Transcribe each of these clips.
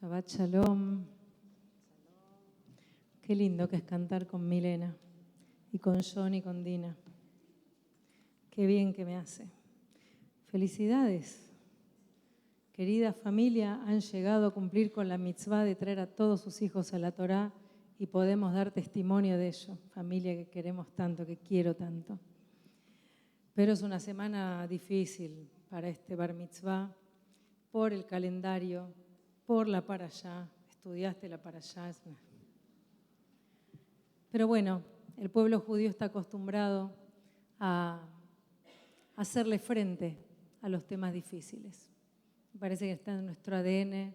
Shabbat Shalom. Qué lindo que es cantar con Milena y con John y con Dina. Qué bien que me hace. Felicidades. Querida familia, han llegado a cumplir con la mitzvah de traer a todos sus hijos a la Torá y podemos dar testimonio de ello. Familia que queremos tanto, que quiero tanto. Pero es una semana difícil para este bar mitzvah por el calendario, por la parashá. Estudiaste la parashá. Pero bueno, el pueblo judío está acostumbrado a hacerle frente a los temas difíciles. Me parece que está en nuestro ADN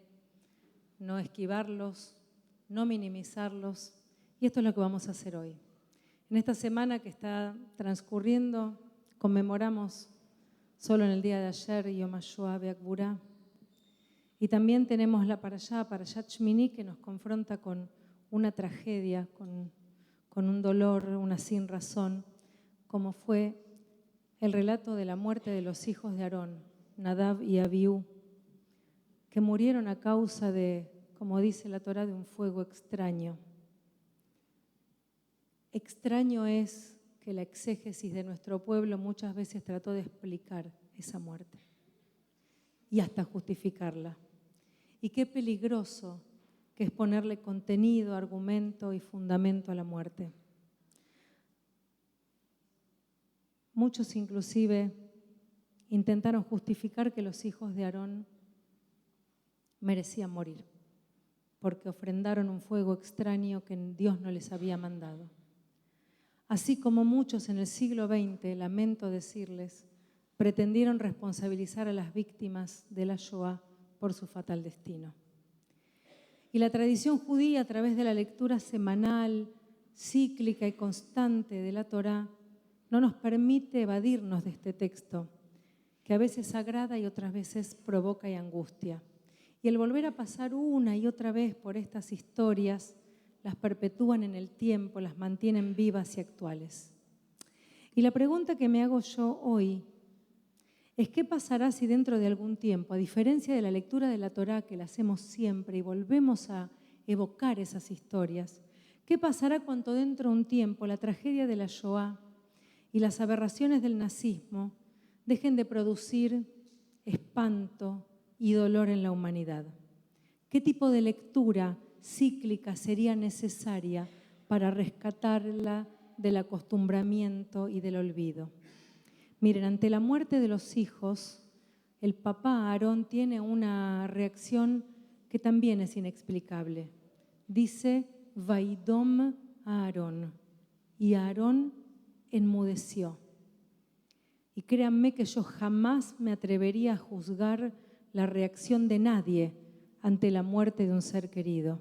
no esquivarlos, no minimizarlos. Y esto es lo que vamos a hacer hoy. En esta semana que está transcurriendo, conmemoramos solo en el día de ayer Yom HaShoah Be'Akbura. Y también tenemos la Parashat Shmini, que nos confronta con una tragedia, con un dolor, una sin razón, como fue el relato de la muerte de los hijos de Aarón, Nadab y Abiú, que murieron a causa de, como dice la Torá, de un fuego extraño. Extraño es que la exégesis de nuestro pueblo muchas veces trató de explicar esa muerte y hasta justificarla. Y qué peligroso que es ponerle contenido, argumento y fundamento a la muerte. Muchos inclusive intentaron justificar que los hijos de Aarón merecían morir, porque ofrendaron un fuego extraño que Dios no les había mandado. Así como muchos en el siglo XX, lamento decirles, pretendieron responsabilizar a las víctimas de la Shoah por su fatal destino. Y la tradición judía, a través de la lectura semanal, cíclica y constante de la Torá, no nos permite evadirnos de este texto, que a veces agrada y otras veces provoca y angustia. Y el volver a pasar una y otra vez por estas historias, las perpetúan en el tiempo, las mantienen vivas y actuales. Y la pregunta que me hago yo hoy es qué pasará si dentro de algún tiempo, a diferencia de la lectura de la Torá que la hacemos siempre y volvemos a evocar esas historias, qué pasará cuando dentro de un tiempo la tragedia de la Shoah y las aberraciones del nazismo dejen de producir espanto y dolor en la humanidad. ¿Qué tipo de lectura cíclica sería necesaria para rescatarla del acostumbramiento y del olvido? Miren, ante la muerte de los hijos, el papá Aarón tiene una reacción que también es inexplicable. Dice, Vaidom a Aarón, y Aarón enmudeció. Y créanme que yo jamás me atrevería a juzgar la reacción de nadie ante la muerte de un ser querido.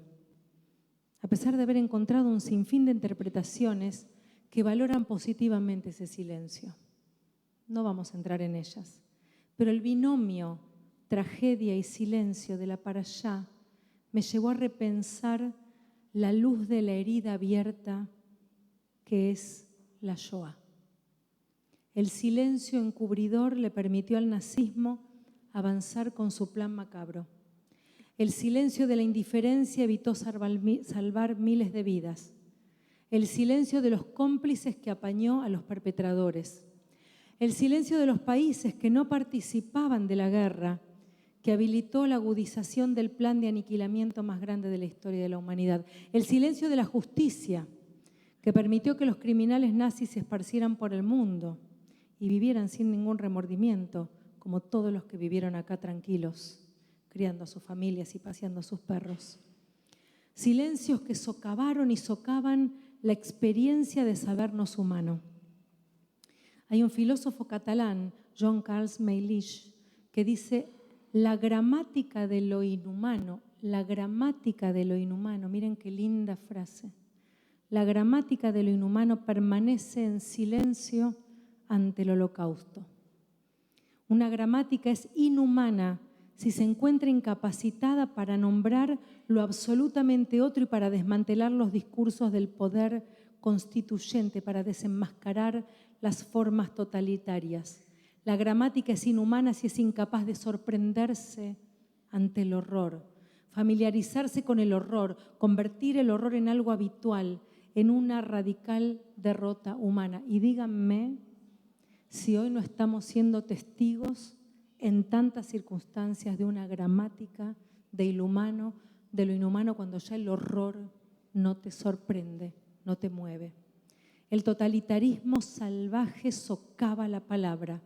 A pesar de haber encontrado un sinfín de interpretaciones que valoran positivamente ese silencio. No vamos a entrar en ellas. Pero el binomio tragedia y silencio de la parashá me llevó a repensar la luz de la herida abierta que es la Shoah. El silencio encubridor le permitió al nazismo avanzar con su plan macabro. El silencio de la indiferencia evitó salvar miles de vidas. El silencio de los cómplices que apañó a los perpetradores. El silencio de los países que no participaban de la guerra, que habilitó la agudización del plan de aniquilamiento más grande de la historia de la humanidad. El silencio de la justicia, que permitió que los criminales nazis se esparcieran por el mundo y vivieran sin ningún remordimiento, como todos los que vivieron acá tranquilos, criando a sus familias y paseando a sus perros. Silencios que socavaron y socavan la experiencia de sabernos humano. Hay un filósofo catalán, Joan Carles Meillich, que dice, la gramática de lo inhumano, miren qué linda frase, la gramática de lo inhumano permanece en silencio ante el holocausto. Una gramática es inhumana si se encuentra incapacitada para nombrar lo absolutamente otro y para desmantelar los discursos del poder constituyente, para desenmascarar las formas totalitarias. La gramática es inhumana si es incapaz de sorprenderse ante el horror. familiarizarse con el horror, convertir el horror en algo habitual, en una radical derrota humana. Y díganme si hoy no estamos siendo testigos en tantas circunstancias de una gramática de lo inhumano, cuando ya el horror no te sorprende, no te mueve. El totalitarismo salvaje socava la palabra,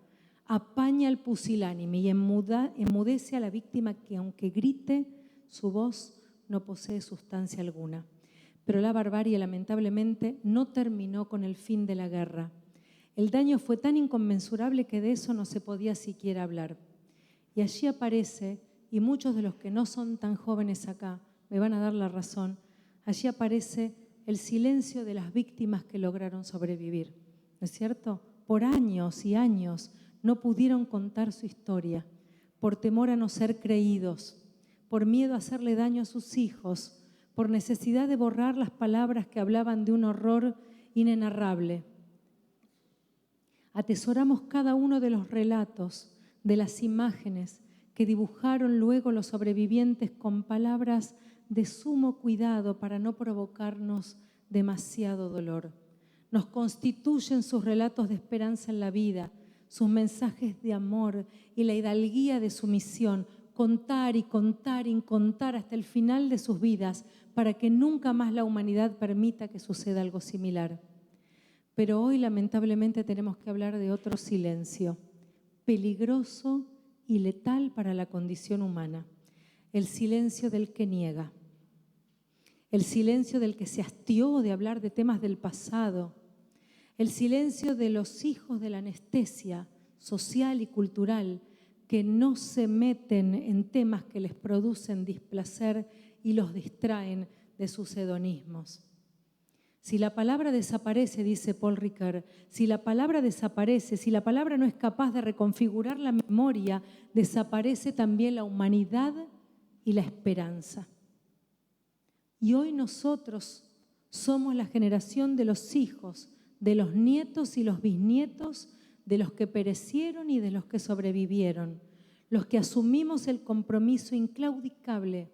apaña al pusilánime y enmudece a la víctima que, aunque grite, su voz no posee sustancia alguna. Pero la barbarie, lamentablemente, no terminó con el fin de la guerra. El daño fue tan inconmensurable que de eso no se podía siquiera hablar. Y allí aparece, y muchos de los que no son tan jóvenes acá me van a dar la razón, allí aparece el silencio de las víctimas que lograron sobrevivir. ¿No es cierto? Por años y años no pudieron contar su historia, por temor a no ser creídos, por miedo a hacerle daño a sus hijos, por necesidad de borrar las palabras que hablaban de un horror inenarrable. Atesoramos cada uno de los relatos, de las imágenes que dibujaron luego los sobrevivientes con palabras de sumo cuidado para no provocarnos demasiado dolor. Nos constituyen sus relatos de esperanza en la vida, sus mensajes de amor y la hidalguía de su misión, contar y contar y contar hasta el final de sus vidas para que nunca más la humanidad permita que suceda algo similar. Pero hoy lamentablemente tenemos que hablar de otro silencio, peligroso y letal para la condición humana, el silencio del que niega, el silencio del que se hastió de hablar de temas del pasado, el silencio de los hijos de la anestesia social y cultural que no se meten en temas que les producen displacer y los distraen de sus hedonismos. Si la palabra desaparece, dice Paul Ricoeur, si la palabra desaparece, si la palabra no es capaz de reconfigurar la memoria, desaparece también la humanidad y la esperanza. Y hoy nosotros somos la generación de los hijos, de los nietos y los bisnietos, de los que perecieron y de los que sobrevivieron, los que asumimos el compromiso inclaudicable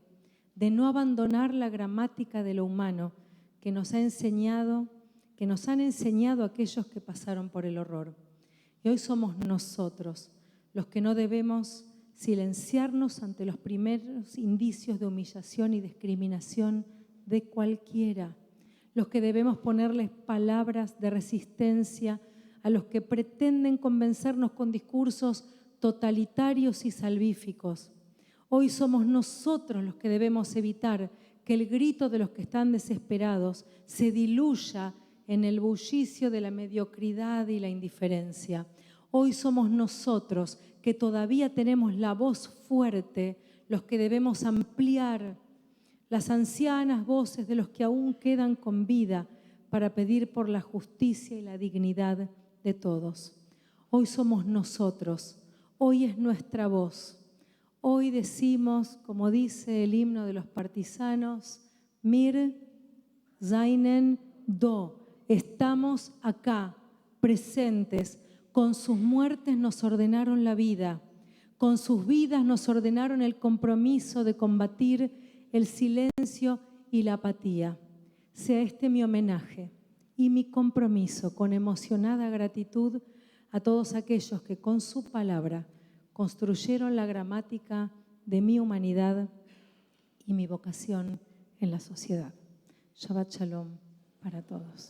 de no abandonar la gramática de lo humano que nos han enseñado aquellos que pasaron por el horror. Y hoy somos nosotros los que no debemos silenciarnos ante los primeros indicios de humillación y discriminación de cualquiera, los que debemos ponerles palabras de resistencia a los que pretenden convencernos con discursos totalitarios y salvíficos. Hoy somos nosotros los que debemos evitar que el grito de los que están desesperados se diluya en el bullicio de la mediocridad y la indiferencia. Hoy somos nosotros que todavía tenemos la voz fuerte, los que debemos ampliar las ancianas voces de los que aún quedan con vida para pedir por la justicia y la dignidad de todos. Hoy somos nosotros, hoy es nuestra voz. Hoy decimos, como dice el himno de los partisanos, Mir seinen do, estamos acá, presentes, con sus muertes nos ordenaron la vida, con sus vidas nos ordenaron el compromiso de combatir el silencio y la apatía. Sea este mi homenaje y mi compromiso con emocionada gratitud a todos aquellos que con su palabra construyeron la gramática de mi humanidad y mi vocación en la sociedad. Shabbat Shalom para todos.